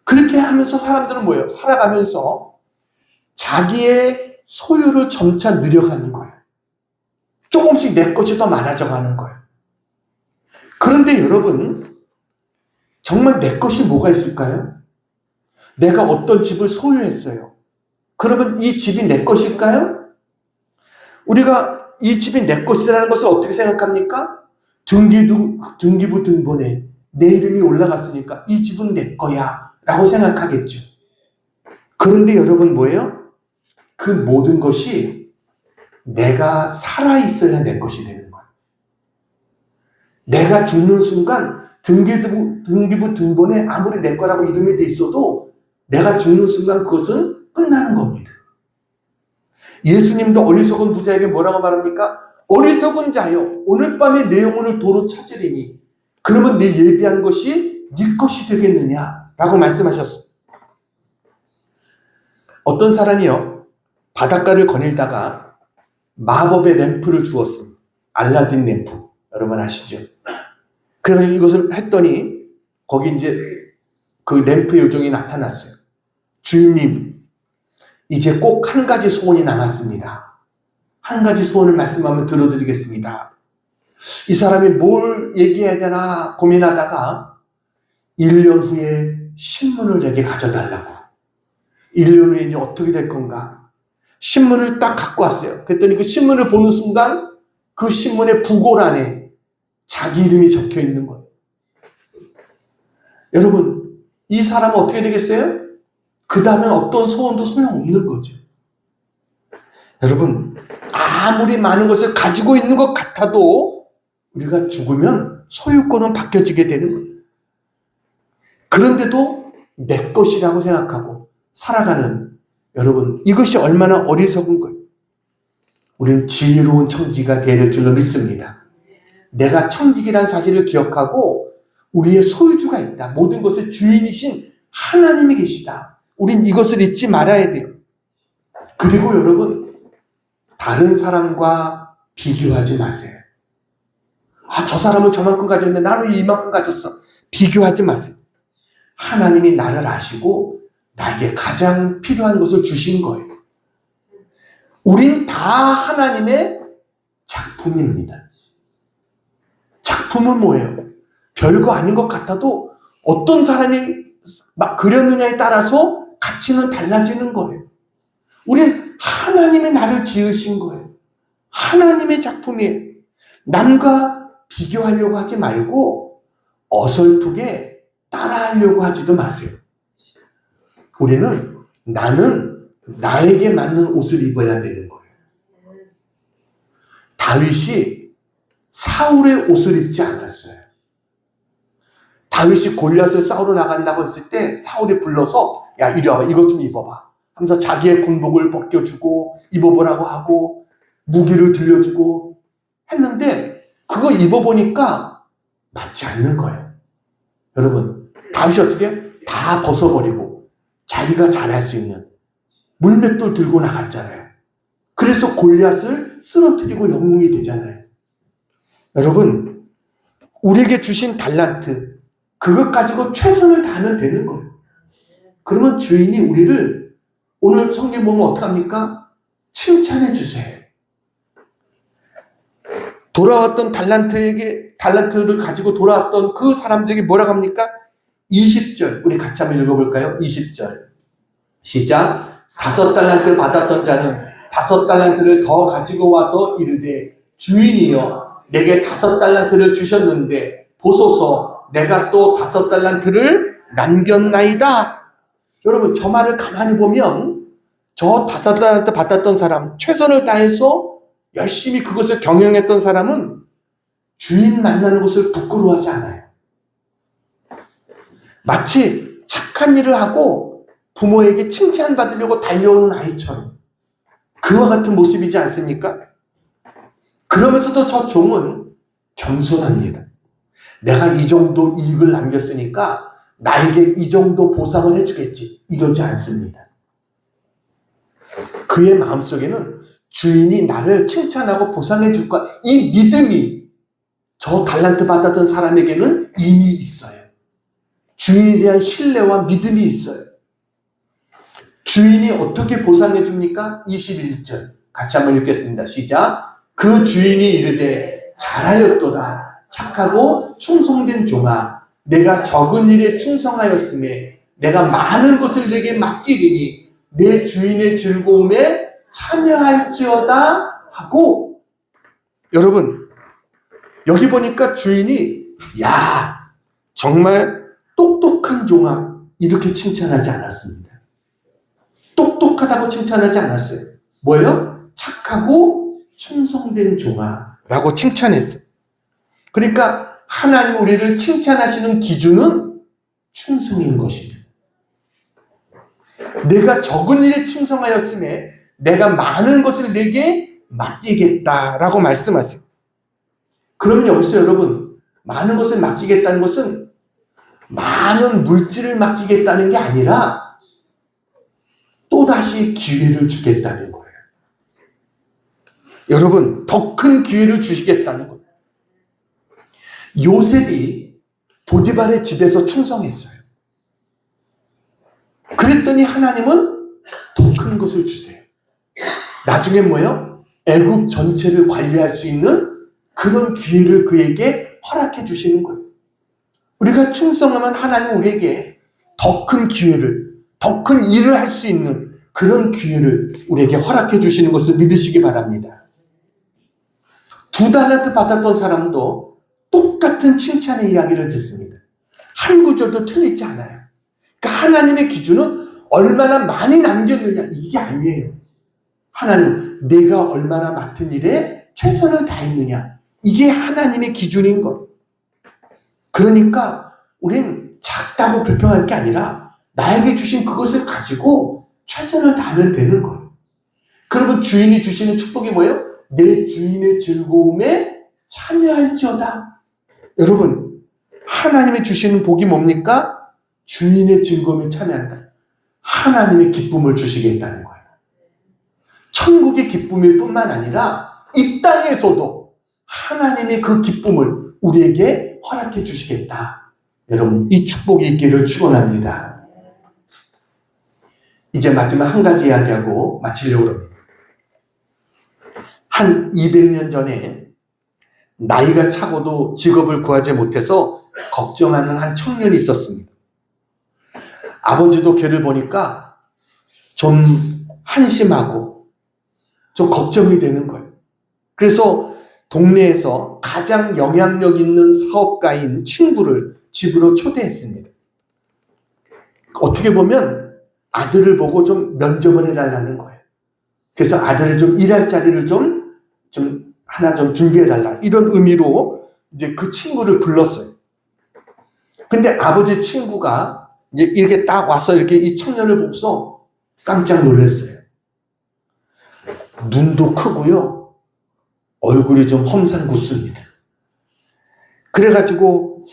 그렇게 하면서 사람들은 뭐예요? 살아가면서 자기의 소유를 점차 늘려가는 거예요. 조금씩 내 것이 더 많아져 가는 거예요. 그런데 여러분, 정말 내 것이 뭐가 있을까요? 내가 어떤 집을 소유했어요. 그러면 이 집이 내 것일까요? 우리가 이 집이 내 것이라는 것을 어떻게 생각합니까? 등기부 등본에 내 이름이 올라갔으니까 이 집은 내 거야 라고 생각하겠죠. 그런데 여러분 뭐예요? 그 모든 것이 내가 살아있어야 내 것이 되는 거예요. 내가 죽는 순간 등기부 등본에 아무리 내 거라고 이름이 돼 있어도 내가 죽는 순간 그것은 끝나는 겁니다. 예수님도 어리석은 부자에게 뭐라고 말합니까? 어리석은 자여, 오늘 밤에 내 영혼을 도로 찾으리니 그러면 내 예비한 것이 네 것이 되겠느냐라고 말씀하셨어요. 어떤 사람이요, 바닷가를 거닐다가 마법의 램프를 주었습니다. 알라딘 램프, 여러분 아시죠? 그래서 이것을 했더니 거기 이제 그 램프 요정이 나타났어요. 주인님, 이제 꼭 한 가지 소원이 남았습니다. 한 가지 소원을 말씀하면 들어드리겠습니다. 이 사람이 뭘 얘기해야 되나 고민하다가 1년 후에 신문을 내게 가져달라고. 1년 후에 이제 어떻게 될 건가? 신문을 딱 갖고 왔어요. 그랬더니 그 신문을 보는 순간 그 신문의 부고란에 자기 이름이 적혀 있는 거예요. 여러분, 이 사람은 어떻게 되겠어요? 그 다음엔 어떤 소원도 소용없는 거죠. 여러분, 아무리 많은 것을 가지고 있는 것 같아도 우리가 죽으면 소유권은 바뀌어지게 되는 거예요. 그런데도 내 것이라고 생각하고 살아가는 여러분, 이것이 얼마나 어리석은 거예요. 우리는 지혜로운 청지기가 될 줄로 믿습니다. 내가 청지기란 사실을 기억하고 우리의 소유주가 있다. 모든 것의 주인이신 하나님이 계시다. 우린 이것을 잊지 말아야 돼요. 그리고 여러분, 다른 사람과 비교하지 마세요. 아, 저 사람은 저만큼 가졌는데 나는 왜 이만큼 가졌어. 비교하지 마세요. 하나님이 나를 아시고 나에게 가장 필요한 것을 주신 거예요. 우린 다 하나님의 작품입니다. 작품은 뭐예요? 별거 아닌 것 같아도 어떤 사람이 막 그렸느냐에 따라서 가치는 달라지는 거예요. 우린 하나님이 나를 지으신 거예요. 하나님의 작품이에요. 남과 비교하려고 하지 말고 어설프게 따라하려고 하지도 마세요. 우리는 나는 나에게 맞는 옷을 입어야 되는 거예요. 다윗이 사울의 옷을 입지 않았어요. 다윗이 골리앗을 싸우러 나간다고 했을 때 사울이 불러서 야, 이리 와봐, 이것 좀 입어봐 하면서 자기의 군복을 벗겨주고 입어보라고 하고 무기를 들려주고 했는데 그거 입어보니까 맞지 않는 거예요. 여러분, 다윗이 어떻게 다 벗어버리고 자기가 잘할 수 있는 물맷돌 들고 나갔잖아요. 그래서 골리앗을 쓰러뜨리고 영웅이 되잖아요. 여러분, 우리에게 주신 달란트, 그것 가지고 최선을 다하면 되는 거예요. 그러면 주인이 우리를 오늘 성경 보면 어떡합니까? 칭찬해 주세요. 돌아왔던 달란트를 가지고 돌아왔던 그 사람들에게 뭐라고 합니까? 20절, 우리 같이 한번 읽어볼까요? 20절. 시작. 5달란트 받았던 자는 5달란트를 더 가지고 와서 이르되 주인이여 내게 5달란트를 주셨는데 보소서 내가 또 5달란트를 남겼나이다. 여러분, 저 말을 가만히 보면 저 5달란트 받았던 사람, 최선을 다해서 열심히 그것을 경영했던 사람은 주인 만나는 것을 부끄러워하지 않아요. 마치 착한 일을 하고 부모에게 칭찬받으려고 달려오는 아이처럼 그와 같은 모습이지 않습니까? 그러면서도 저 종은 겸손합니다. 내가 이 정도 이익을 남겼으니까 나에게 이 정도 보상을 해주겠지, 이러지 않습니다. 그의 마음속에는 주인이 나를 칭찬하고 보상해 줄 거야, 이 믿음이 저 달란트 받았던 사람에게는 이미 있어요. 주인에 대한 신뢰와 믿음이 있어요. 주인이 어떻게 보상해 줍니까? 21절 같이 한번 읽겠습니다. 시작. 그 주인이 이르되 잘하였도다 착하고 충성된 종아, 내가 적은 일에 충성하였음에 내가 많은 것을 내게 맡기리니 내 주인의 즐거움에 참여할지어다 하고, 여러분 여기 보니까 주인이 야 정말 똑똑한 종아 이렇게 칭찬하지 않았습니다. 똑똑하다고 칭찬하지 않았어요. 뭐예요? 착하고 충성된 종아라고 칭찬했어요. 그러니까 하나님 우리를 칭찬하시는 기준은 충성인 것입니다. 내가 적은 일에 충성하였음에 내가 많은 것을 내게 맡기겠다라고 말씀하세요. 그러면 여기서 여러분, 많은 것을 맡기겠다는 것은 많은 물질을 맡기겠다는 게 아니라 또다시 기회를 주겠다는 거예요. 여러분, 더 큰 기회를 주시겠다는 거예요. 요셉이 보디발의 집에서 충성했어요. 그랬더니 하나님은 더 큰 것을 주세요. 나중에 뭐예요? 애굽 전체를 관리할 수 있는 그런 기회를 그에게 허락해 주시는 거예요. 우리가 충성하면 하나님은 우리에게 더 큰 기회를, 더 큰 일을 할 수 있는 그런 기회를 우리에게 허락해 주시는 것을 믿으시기 바랍니다. 2달란트 받았던 사람도 똑같은 칭찬의 이야기를 듣습니다. 한 구절도 틀리지 않아요. 그러니까 하나님의 기준은 얼마나 많이 남겼느냐, 이게 아니에요. 하나님, 내가 얼마나 맡은 일에 최선을 다했느냐, 이게 하나님의 기준인 것. 그러니까 우린 작다고 불평할 게 아니라 나에게 주신 그것을 가지고 최선을 다하면 되는 거예요. 그러면 주인이 주시는 축복이 뭐예요? 내 주인의 즐거움에 참여할지어다. 여러분, 하나님이 주시는 복이 뭡니까? 주인의 즐거움에 참여한다. 하나님의 기쁨을 주시겠다는 거예요. 천국의 기쁨일 뿐만 아니라 이 땅에서도 하나님의 그 기쁨을 우리에게 허락해 주시겠다. 여러분, 이 축복이 있기를 축원합니다. 이제 마지막 한 가지 이야기하고 마치려고 합니다. 한 200년 전에 나이가 차고도 직업을 구하지 못해서 걱정하는 한 청년이 있었습니다. 아버지도 걔를 보니까 좀 한심하고 좀 걱정이 되는 거예요. 그래서 동네에서 가장 영향력 있는 사업가인 친구를 집으로 초대했습니다. 어떻게 보면 아들을 보고 좀 면접을 해달라는 거예요. 그래서 아들을 좀 일할 자리를 좀 하나 좀 준비해달라, 이런 의미로 이제 그 친구를 불렀어요. 근데 아버지 친구가 이제 이렇게 딱 와서 이렇게 이 청년을 보고서 깜짝 놀랐어요. 눈도 크고요, 얼굴이 좀 험상궂습니다. 그래가지고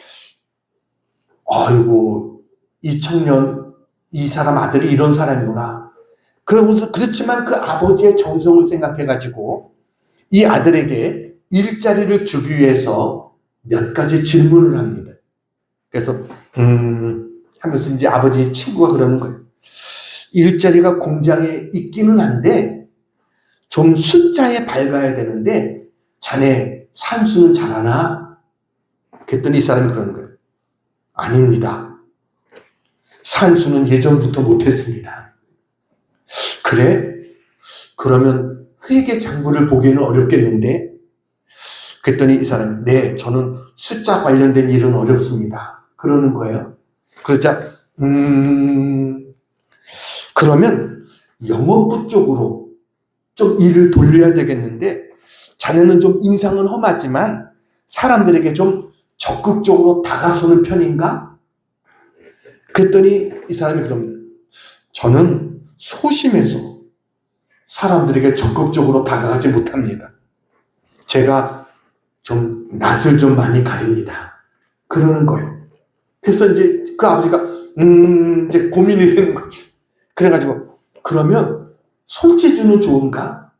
아이고, 이 청년, 이 사람 아들이 이런 사람이구나. 그렇지만 그 아버지의 정성을 생각해가지고 이 아들에게 일자리를 주기 위해서 몇 가지 질문을 합니다. 그래서 하면서 이제 아버지 친구가 그러는 거예요. 일자리가 공장에 있기는 한데 좀 숫자에 밝아야 되는데 자네 산수는 잘하나? 그랬더니 이 사람이 그러는 거예요. 아닙니다. 산수는 예전부터 못했습니다. 그래? 그러면 회계 장부를 보기는 어렵겠는데? 그랬더니 이 사람이 네, 저는 숫자 관련된 일은 어렵습니다. 그러는 거예요. 그러자 그러면 영업부 쪽으로 좀 일을 돌려야 되겠는데 자네는 좀 인상은 험하지만 사람들에게 좀 적극적으로 다가서는 편인가? 그랬더니 이 사람이 그럽니다. 저는 소심해서 사람들에게 적극적으로 다가가지 못합니다. 제가 좀 낯을 좀 많이 가립니다. 그러는 거예요. 그래서 이제 그 아버지가 이제 고민이 되는 거죠. 그래가지고 그러면 손재주는 좋은가?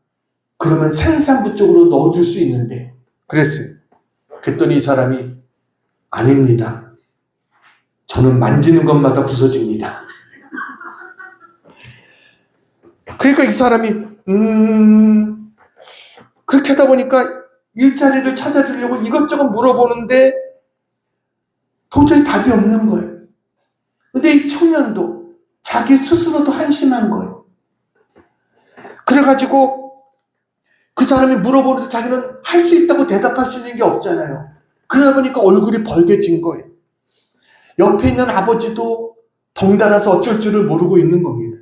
그러면 생산부 쪽으로 넣어줄 수 있는데 그랬어요. 그랬더니 이 사람이 아닙니다. 저는 만지는 것마다 부서집니다. 그러니까 이 사람이 그렇게 하다 보니까 일자리를 찾아주려고 이것저것 물어보는데 도저히 답이 없는 거예요. 근데 이 청년도 자기 스스로도 한심한 거예요. 그래가지고 그 사람이 물어보는데 자기는 할 수 있다고 대답할 수 있는 게 없잖아요. 그러다 보니까 얼굴이 벌개진 거예요. 옆에 있는 아버지도 덩달아서 어쩔 줄을 모르고 있는 겁니다.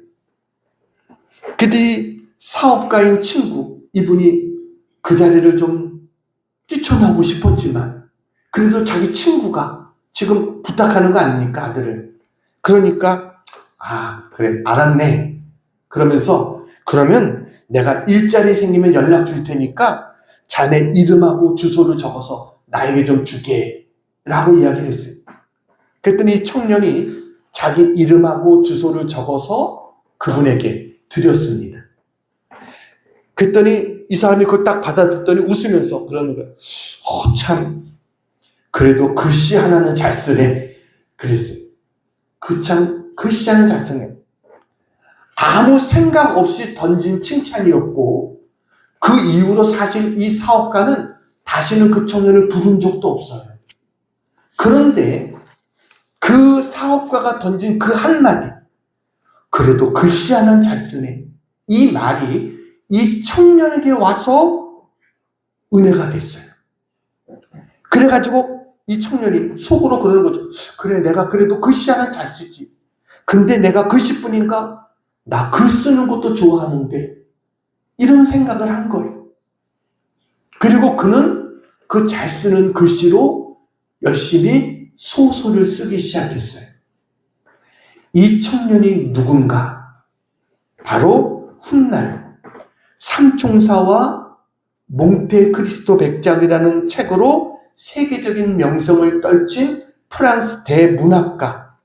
근데 사업가인 친구, 이분이 그 자리를 좀 뛰쳐나오고 싶었지만 그래도 자기 친구가 지금 부탁하는 거 아닙니까, 아들을. 그러니까 그래, 알았네. 그러면서 그러면 내가 일자리 생기면 연락 줄 테니까 자네 이름하고 주소를 적어서 나에게 좀 주게 라고 이야기를 했어요. 그랬더니 이 청년이 자기 이름하고 주소를 적어서 그분에게 드렸습니다. 그랬더니 이 사람이 그걸 딱 받아듣더니 웃으면서 그러는 거예요. 참 그래도 글씨 하나는 잘 쓰네 그랬어요. 참 글씨 하나는 잘 쓰네. 아무 생각 없이 던진 칭찬이었고 그 이후로 사실 이 사업가는 다시는 그 청년을 부른 적도 없어요. 그런데 그 사업가가 던진 그 한마디, 그래도 글씨 하나는 잘 쓰네, 이 말이 이 청년에게 와서 은혜가 됐어요. 그래가지고 이 청년이 속으로 그러는 거죠. 그래, 내가 그래도 글씨 하나는 잘 쓰지. 근데 내가 글씨뿐인가? 나 글 쓰는 것도 좋아하는데, 이런 생각을 한 거예요. 그리고 그는 그 잘 쓰는 글씨로 열심히 소설을 쓰기 시작했어요. 이 청년이 누군가? 바로 훗날 삼총사와 몽테크리스토 백작이라는 책으로 세계적인 명성을 떨친 프랑스 대문학가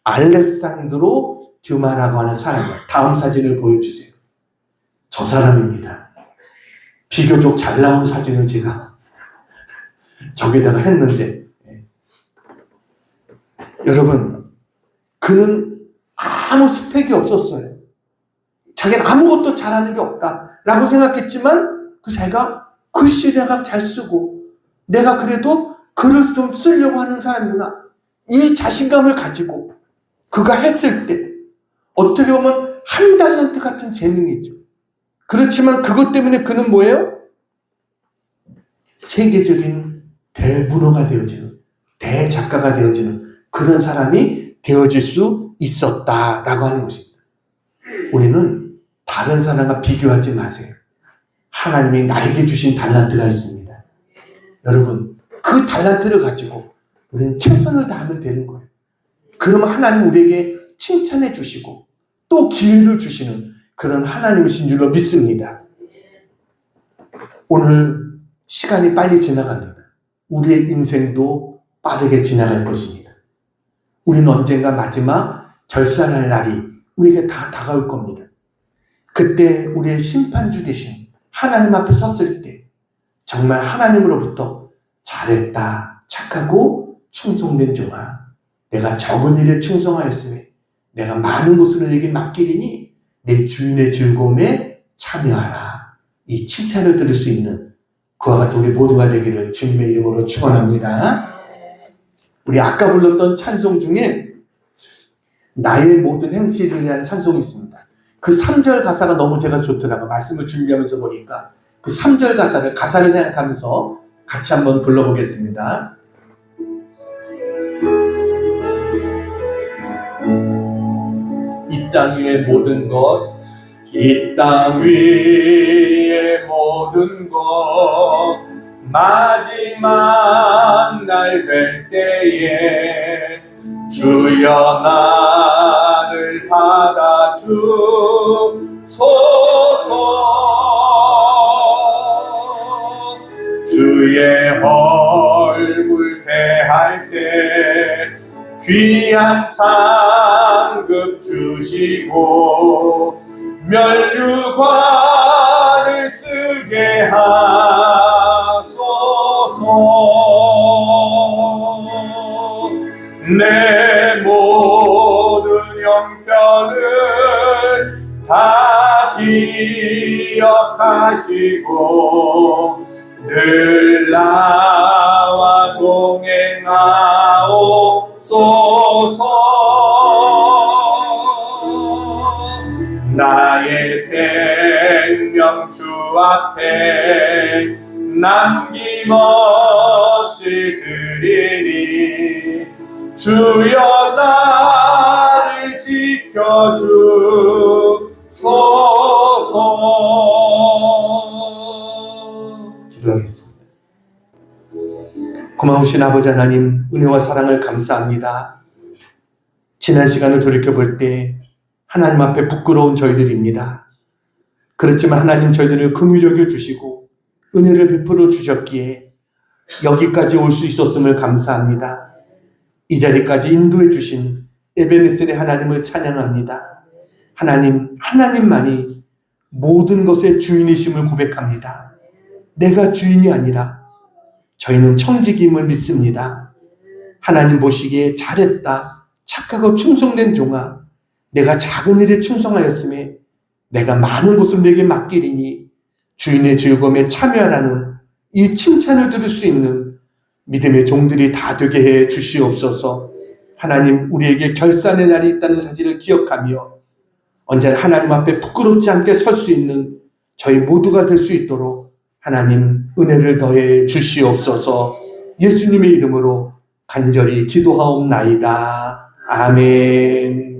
알렉산드로 듀마라고 하는 사람이에요. 다음 사진을 보여주세요. 저 사람입니다. 비교적 잘 나온 사진을 제가 저기다가 했는데, 여러분, 그는 아무 스펙이 없었어요. 자기는 아무것도 잘하는 게 없다라고 생각했지만 그 자기가 글씨 내가 잘 쓰고 내가 그래도 글을 좀 쓰려고 하는 사람이구나, 이 자신감을 가지고 그가 했을 때 어떻게 보면 한 달란트 같은 재능이죠. 그렇지만 그것 때문에 그는 뭐예요? 세계적인 대문호가 되어지는, 대작가가 되어지는 그런 사람이 되어질 수 있었다라고 하는 것입니다. 우리는 다른 사람과 비교하지 마세요. 하나님이 나에게 주신 달란트가 있습니다. 여러분, 그 달란트를 가지고 우리는 최선을 다하면 되는 거예요. 그러면 하나님 우리에게 칭찬해 주시고 또 기회를 주시는 그런 하나님이신 줄로 믿습니다. 오늘 시간이 빨리 지나갑니다. 우리의 인생도 빠르게 지나갈 것입니다. 우리는 언젠가 마지막 결산할 날이 우리에게 다 다가올 겁니다. 그때 우리의 심판주 되신 하나님 앞에 섰을 때 정말 하나님으로부터 잘했다, 착하고 충성된 종아, 내가 적은 일에 충성하였으니 내가 많은 것을 너에게 맡기리니 내 주인의 즐거움에 참여하라, 이 칭찬을 들을 수 있는 그와 같은 우리 모두가 되기를 주님의 이름으로 축원합니다. 우리 아까 불렀던 찬송 중에 나의 모든 행실을 위한 찬송이 있습니다. 그 3절 가사가 너무 제가 좋더라고요. 말씀을 준비하면서 보니까 그 3절 가사를 생각하면서 같이 한번 불러보겠습니다. 이 땅 위의 모든 것, 이 땅 위의 모든 것, 마지막 날 될 때에 주여 나를 받아주소서. 주의 얼굴 대할 때 귀한 상급 주시고 면류관을 쓰게 하소서. 내 모든 형편을 다 기억하시고 늘 나와 동행하옵소서. 나의 생명 주 앞에 남김없이 드리니 주여 나를 지켜주소서. 기도하겠습니다. 고마우신 아버지 하나님, 은혜와 사랑을 감사합니다. 지난 시간을 돌이켜볼 때 하나님 앞에 부끄러운 저희들입니다. 그렇지만 하나님 저희들을 긍휼히 여겨 주시고 은혜를 베풀어 주셨기에 여기까지 올 수 있었음을 감사합니다. 이 자리까지 인도해 주신 에베네셀의 하나님을 찬양합니다. 하나님만이 모든 것의 주인이심을 고백합니다. 내가 주인이 아니라 저희는 청지기임을 믿습니다. 하나님 보시기에 잘했다, 착하고 충성된 종아, 내가 작은 일에 충성하였음에 내가 많은 것을 내게 맡기리니 주인의 즐거움에 참여하라는 이 칭찬을 들을 수 있는 믿음의 종들이 다 되게 해 주시옵소서. 하나님, 우리에게 결산의 날이 있다는 사실을 기억하며 언제나 하나님 앞에 부끄럽지 않게 설 수 있는 저희 모두가 될 수 있도록 하나님 은혜를 더해 주시옵소서. 예수님의 이름으로 간절히 기도하옵나이다. 아멘.